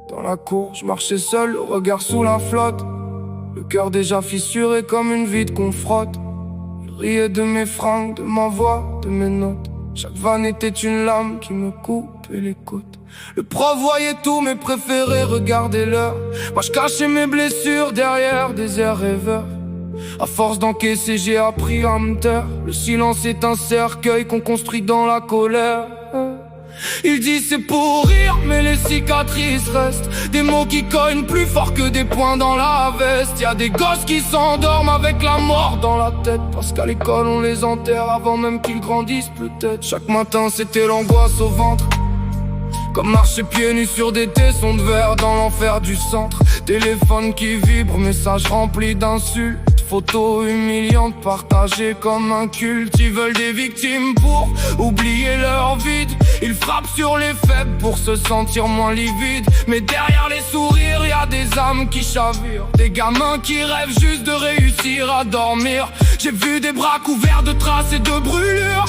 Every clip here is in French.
Dans la cour, je marchais seul, le regard sous la flotte, le cœur déjà fissuré comme une vide qu'on frotte. Il riait de mes fringues, de ma voix, de mes notes. Chaque vanne était une lame qui me coupait les côtes. Le prof voyait tous mes préférés, regardez l'heure. Moi je cachais mes blessures derrière des airs rêveurs. À force d'encaisser, j'ai appris à me taire. Le silence est un cercueil qu'on construit dans la colère. Il dit c'est pour rire, mais les cicatrices restent. Des mots qui cognent plus fort que des poings dans la veste. Y'a des gosses qui s'endorment avec la mort dans la tête, parce qu'à l'école on les enterre avant même qu'ils grandissent peut-être. Chaque matin c'était l'angoisse au ventre, comme marcher pieds nus sur des tessons de verre dans l'enfer du centre. Téléphone qui vibre, message rempli d'insultes. Photos humiliantes partagées comme un culte. Ils veulent des victimes pour oublier leur vide. Ils frappent sur les faibles pour se sentir moins livides. Mais derrière les sourires y'a des âmes qui chavirent. Des gamins qui rêvent juste de réussir à dormir. J'ai vu des bras couverts de traces et de brûlures,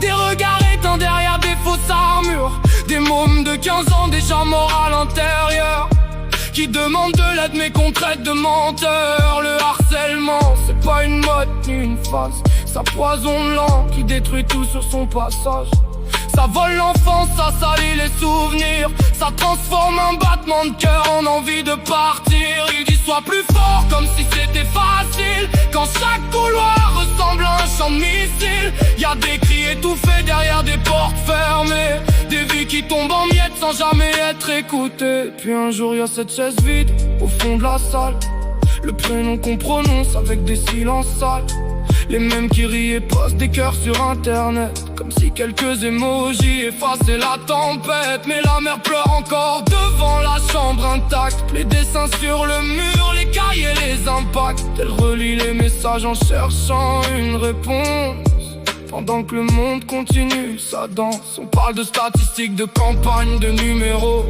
des regards éteints derrière des fausses armures. Des mômes de 15 ans déjà morts à l'intérieur, qui demandent de l'aide mais qu'on traite de menteurs. Le harcèlement, c'est pas une mode ni une phase. Ça poisonne lent qui détruit tout sur son passage. Ça vole l'enfance, ça salit les souvenirs. Ça transforme un battement de cœur en envie de partir. Il dit sois plus fort comme si c'était facile, quand chaque couloir ressemble à un champ de missiles. Y'a des cris étouffés derrière des portes fermées, des vies qui tombent en miettes sans jamais être écoutées. Puis un jour y'a cette chaise vide au fond de la salle, le prénom qu'on prononce avec des silences sales. Les mêmes qui rient et postent des cœurs sur internet, comme si quelques émojis effaçaient la tempête. Mais la mer pleure encore devant la chambre intacte. Les dessins sur le mur, les cahiers, les impacts. Elle relit les messages en cherchant une réponse, pendant que le monde continue sa danse. On parle de statistiques, de campagnes, de numéros,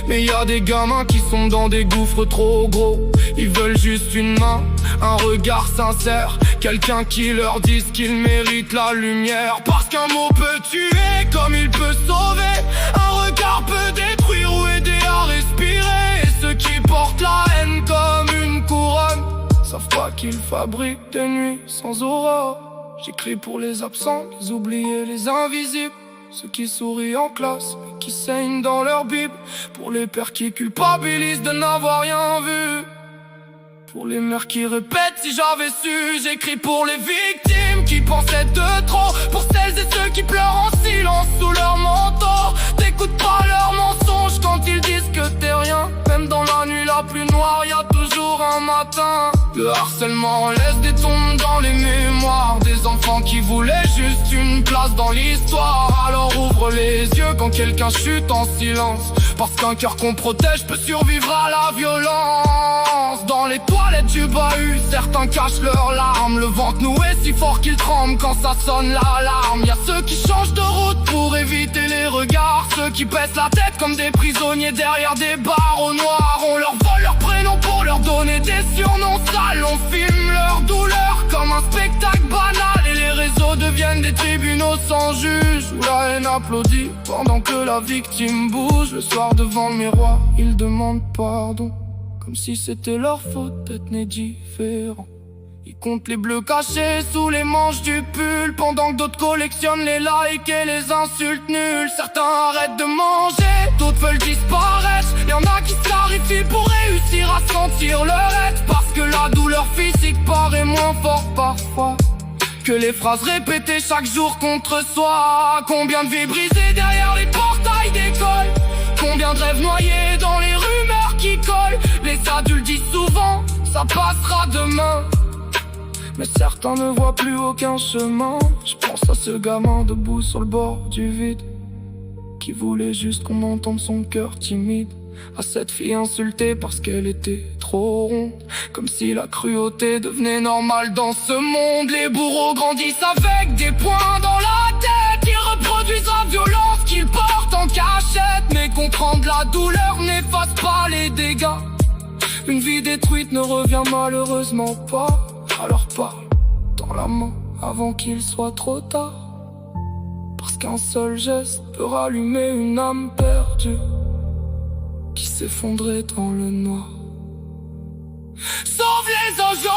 mais y a des gamins qui sont dans des gouffres trop gros. Ils veulent juste une main, un regard sincère, quelqu'un qui leur dise qu'ils méritent la lumière. Parce qu'un mot peut tuer comme il peut sauver, un regard peut détruire ou aider à respirer. Et ceux qui portent la haine comme une couronne savent pas qu'ils fabriquent des nuits sans aurore. J'écris pour les absents, les oubliés, les invisibles, ceux qui sourient en classe mais qui saignent dans leur bible. Pour les pères qui culpabilisent de n'avoir rien vu, pour les mères qui répètent si j'avais su. J'écris pour les victimes qui pensaient de trop, pour celles et ceux qui pleurent en silence sous leur manteau. T'écoutes pas leurs mensonges quand ils disent que t'es rien. Même dans la nuit la plus noire y'a toujours un matin. Le harcèlement laisse des tombes dans les mémoires, des enfants qui voulaient juste une place dans l'histoire. Alors ouvre les yeux quand quelqu'un chute en silence, parce qu'un cœur qu'on protège peut survivre à la violence. Dans les toilettes du bahut, certains cachent leurs larmes. Le ventre noué si fort qu'il tremble quand ça sonne l'alarme. Y'a ceux qui changent de route pour éviter les regards, ceux qui baissent la tête comme des prisonniers derrière des barreaux noirs. On leur vole leur prénom pour leur donner des surnoms sales. On filme leur douleur comme un spectacle banal, et les réseaux deviennent des tribunaux sans juge, où la haine applaudit pendant que la victime bouge. Le soir devant le miroir, ils demandent pardon, comme si c'était leur faute d'être nés différents. Ils comptent les bleus cachés sous les manches du pull, pendant que d'autres collectionnent les likes et les insultes nulles. Certains arrêtent de manger, d'autres veulent disparaître. Y'en a qui se clarifient pour réussir à sentir leur être, parce que la douleur physique paraît moins forte parfois que les phrases répétées chaque jour contre soi. Combien de vies brisées derrière les portails d'école, combien de rêves noyés dans les rumeurs qui collent. Les adultes disent souvent ça passera demain, mais certains ne voient plus aucun chemin. Je pense à ce gamin debout sur le bord du vide, qui voulait juste qu'on entende son cœur timide. À cette fille insultée parce qu'elle était trop ronde, comme si la cruauté devenait normale dans ce monde. Les bourreaux grandissent avec des poings dans la tête, ils reproduisent la violence qu'ils portent en cachette. Mais comprendre la douleur n'efface pas les dégâts. Une vie détruite ne revient malheureusement pas. Alors parle, dans la main avant qu'il soit trop tard. Parce qu'un seul geste peut rallumer une âme perdue qui s'effondrait dans le noir. Sauve les anges